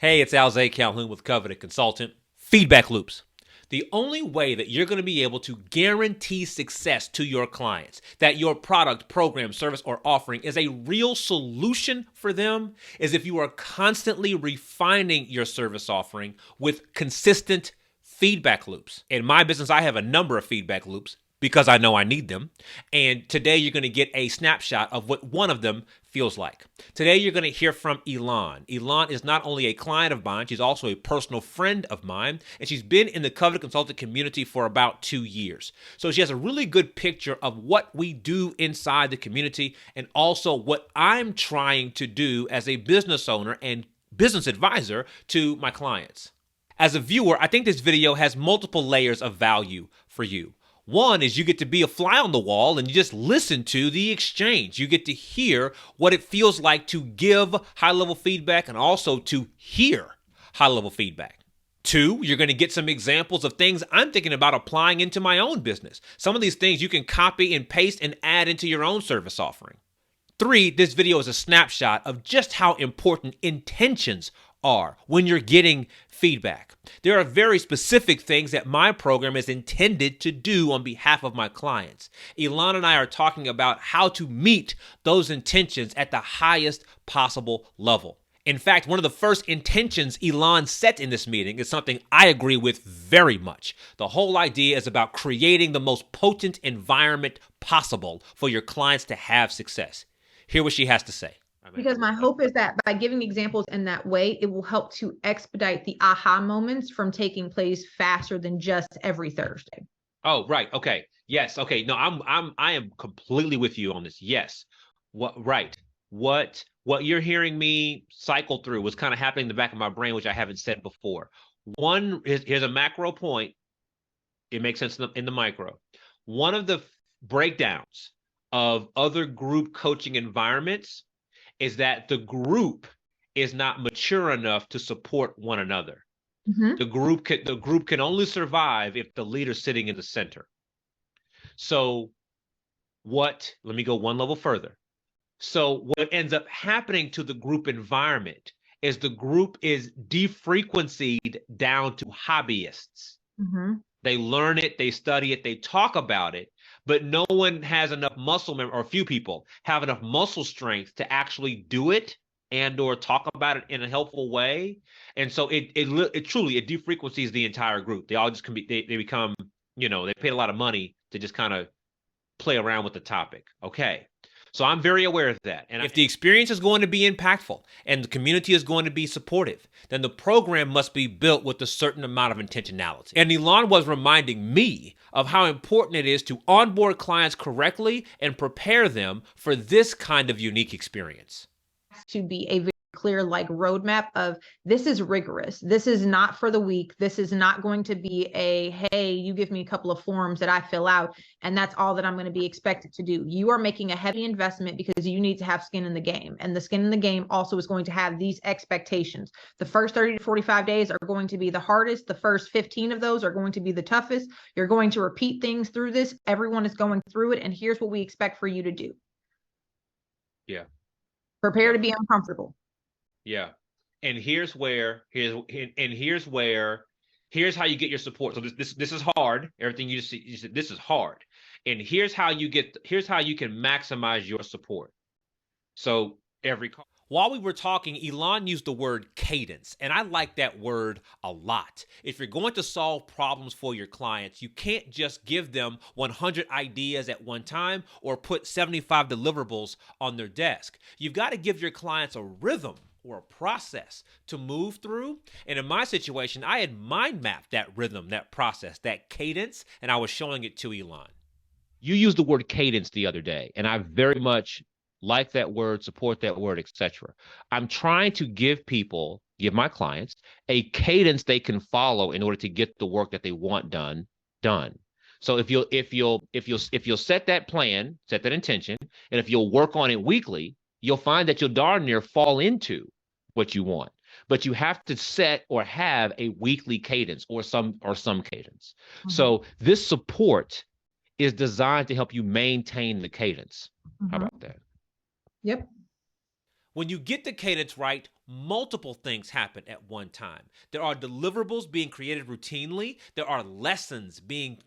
Hey, it's Alze Calhoun with Coveted Consultant. Feedback loops. The only way that you're going to be able to guarantee success to your clients, that your product, program, service, or offering is a real solution for them, is if you are constantly refining your service offering with consistent feedback loops. In my business, I have a number of feedback loops because I know I need them. And today you're going to get a snapshot of what one of them feels like. Today you're going to hear from Elan. Elan is not only a client of mine, she's also a personal friend of mine, and she's been in the Coveted Consultant community for about 2 years. So she has a really good picture of what we do inside the community and also what I'm trying to do as a business owner and business advisor to my clients. As a viewer, I think this video has multiple layers of value for you. One is you get to be a fly on the wall and you just listen to the exchange. You get to hear what it feels like to give high-level feedback and also to hear high-level feedback. Two, you're going to get some examples of things I'm thinking about applying into my own business. Some of these things you can copy and paste and add into your own service offering. Three, this video is a snapshot of just how important intentions are when you're getting feedback. There are very specific things that my program is intended to do on behalf of my clients. Elan and I are talking about how to meet those intentions at the highest possible level. In fact, one of the first intentions Elan set in this meeting is something I agree with very much. The whole idea is about creating the most potent environment possible for your clients to have success. Hear what she has to say. Because my hope is that by giving examples in that way, it will help to expedite the aha moments from taking place faster than just every Thursday. Oh, right. Okay. Yes. Okay. No, I am completely with you on this. Yes. Right. What you're hearing me cycle through was kind of happening in the back of my brain, which I haven't said before. Here's a macro point. It makes sense in the micro. One of the breakdowns of other group coaching environments is that the group is not mature enough to support one another. Mm-hmm. The group can only survive if the leader's sitting in the center. So let me go one level further. So what ends up happening to the group environment is the group is defrequencied down to hobbyists. Mm-hmm. They learn it, they study it, they talk about it, but no one has enough muscle memory, or few people have enough muscle strength to actually do it and or talk about it in a helpful way. And so it truly defrequencies the entire group. They all just they become, they paid a lot of money to just kind of play around with the topic. Okay. So I'm very aware of that. And if the experience is going to be impactful and the community is going to be supportive, then the program must be built with a certain amount of intentionality. And Elan was reminding me of how important it is to onboard clients correctly and prepare them for this kind of unique experience. To be a very clear roadmap of this is rigorous. This is not for the weak. This is not going to be hey, you give me a couple of forms that I fill out and that's all that I'm going to be expected to do. You are making a heavy investment because you need to have skin in the game. And the skin in the game also is going to have these expectations. The first 30 to 45 days are going to be the hardest. The first 15 of those are going to be the toughest. You're going to repeat things through this. Everyone is going through it. And here's what we expect for you to do. Yeah. Prepare to be uncomfortable. Yeah. And here's how you get your support. So this is hard. Everything you said, this is hard. And here's how you can maximize your support. So while we were talking, Elan used the word cadence, and I like that word a lot. If you're going to solve problems for your clients, you can't just give them 100 ideas at one time or put 75 deliverables on their desk. You've got to give your clients a rhythm or a process to move through. And in my situation, I had mind mapped that rhythm, that process, that cadence, and I was showing it to Elan. You used the word cadence the other day, and I very much like that word, support that word, etc. I'm trying to give my clients a cadence they can follow in order to get the work that they want done. So if you'll set that plan, set that intention, and if you'll work on it weekly, you'll find that you'll darn near fall into what you want. But you have to set or have a weekly cadence or some cadence. Mm-hmm. So this support is designed to help you maintain the cadence. Mm-hmm. How about that? Yep. When you get the cadence right, multiple things happen at one time. There are deliverables being created routinely. There are lessons being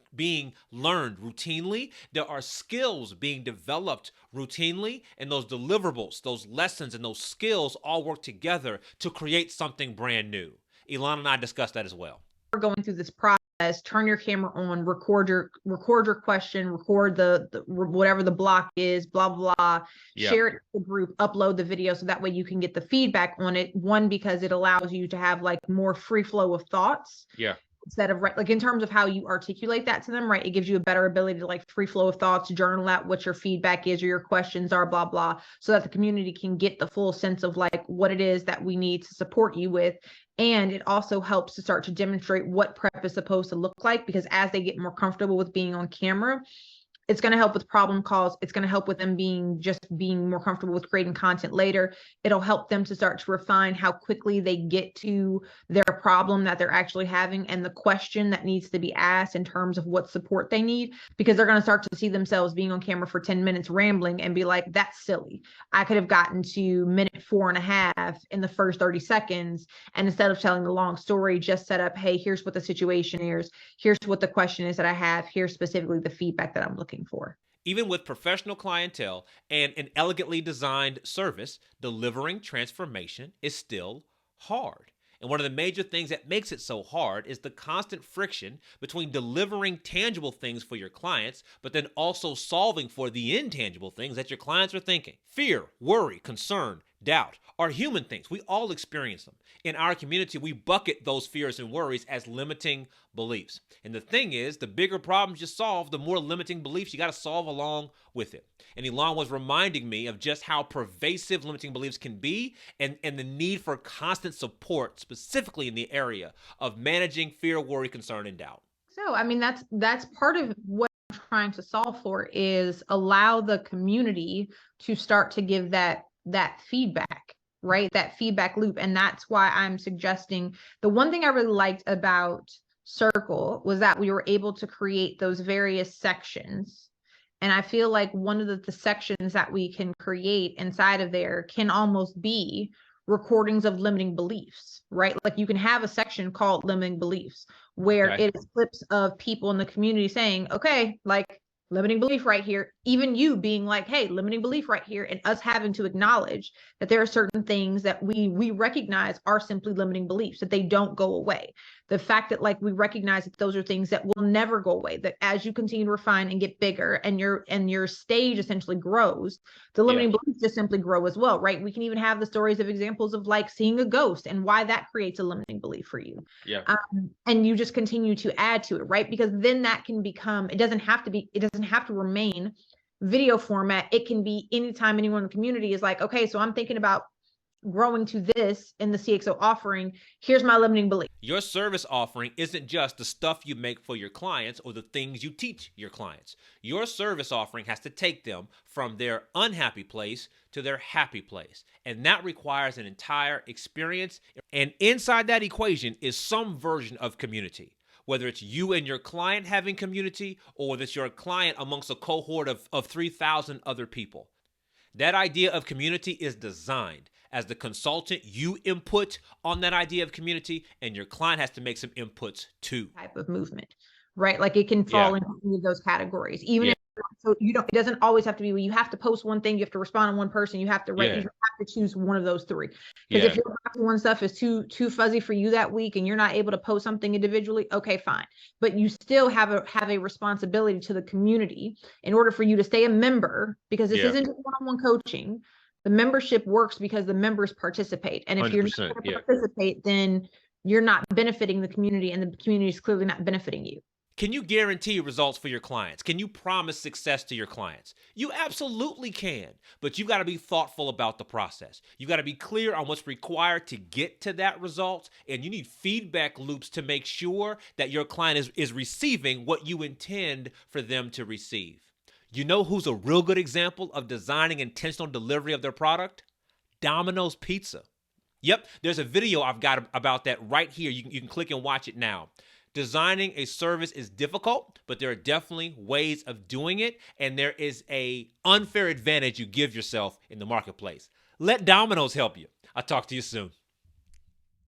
learned routinely. There are skills being developed routinely. And those deliverables, those lessons, and those skills all work together to create something brand new. Elon and I discussed that as well. We're going through this process. Turn your camera on, record your question, record the whatever the block is, blah blah. Share it to the group, upload the video, so that way you can get the feedback on it. One, because it allows you to have like more free flow of thoughts. Instead of like in terms of how you articulate that to them, right? It gives you a better ability to like free flow of thoughts, journal out what your feedback is or your questions are, blah, blah, so that the community can get the full sense of like what it is that we need to support you with. And it also helps to start to demonstrate what prep is supposed to look like, because as they get more comfortable with being on camera, it's going to help with problem calls. It's going to help with them being more comfortable with creating content later. It'll help them to start to refine how quickly they get to their problem that they're actually having and the question that needs to be asked in terms of what support they need, because they're going to start to see themselves being on camera for 10 minutes rambling and be like, that's silly. I could have gotten to minute 4.5 in the first 30 seconds. And instead of telling the long story, just set up, hey, here's what the situation is. Here's what the question is that I have. Here's specifically the feedback that I'm looking for. Even with professional clientele and an elegantly designed service, delivering transformation is still hard. And one of the major things that makes it so hard is the constant friction between delivering tangible things for your clients, but then also solving for the intangible things that your clients are thinking. Fear, worry, concern, doubt are human things. We all experience them. In our community, we bucket those fears and worries as limiting beliefs. And the thing is, the bigger problems you solve, the more limiting beliefs you got to solve along with it. And Elon was reminding me of just how pervasive limiting beliefs can be, and the need for constant support, specifically in the area of managing fear, worry, concern, and doubt. So, I mean, that's part of what I'm trying to solve for, is allow the community to start to give that feedback, right? That feedback loop. And that's why I'm suggesting, the one thing I really liked about Circle was that we were able to create those various sections. And I feel like one of the sections that we can create inside of there can almost be recordings of limiting beliefs, right? Like you can have a section called limiting beliefs, where it is clips of people in the community saying, okay, like limiting belief right here, even you being like, hey, limiting belief right here, and us having to acknowledge that there are certain things that we recognize are simply limiting beliefs, that they don't go away. The fact that like we recognize that those are things that will never go away, that as you continue to refine and get bigger and your stage essentially grows, the limiting beliefs just simply grow as well, right? We can even have the stories of examples of like seeing a ghost and why that creates a limiting belief for you. And you just continue to add to it, right? Because then that can become, it doesn't have to remain video format. It can be anytime anyone in the community is like, okay, so I'm thinking about growing to this in the CXO offering. Here's my limiting belief. Your service offering isn't just the stuff you make for your clients or the things you teach your clients. Your service offering has to take them from their unhappy place to their happy place. And that requires an entire experience. And inside that equation is some version of community. Whether it's you and your client having community, or whether it's your client amongst a cohort of 3,000 other people. That idea of community is designed. As the consultant, you input on that idea of community, and your client has to make some inputs too. Type of movement, right? Like it can fall into any of those categories. Even if, so you don't, it doesn't always have to be when you have to post one thing, you have to respond to one person, you have to you have to choose one of those three. Because if your one stuff is too fuzzy for you that week and you're not able to post something individually, okay, fine. But you still have a responsibility to the community in order for you to stay a member, because this isn't just one-on-one coaching. The membership works because the members participate. And if you're not going to participate, then you're not benefiting the community, and the community is clearly not benefiting you. Can you guarantee results for your clients? Can you promise success to your clients? You absolutely can, but you've got to be thoughtful about the process. You've got to be clear on what's required to get to that result, and you need feedback loops to make sure that your client is receiving what you intend for them to receive. You know who's a real good example of designing intentional delivery of their product? Domino's Pizza. Yep, there's a video I've got about that right here. You can click and watch it now. Designing a service is difficult, but there are definitely ways of doing it, and there is an unfair advantage you give yourself in the marketplace. Let Domino's help you. I'll talk to you soon.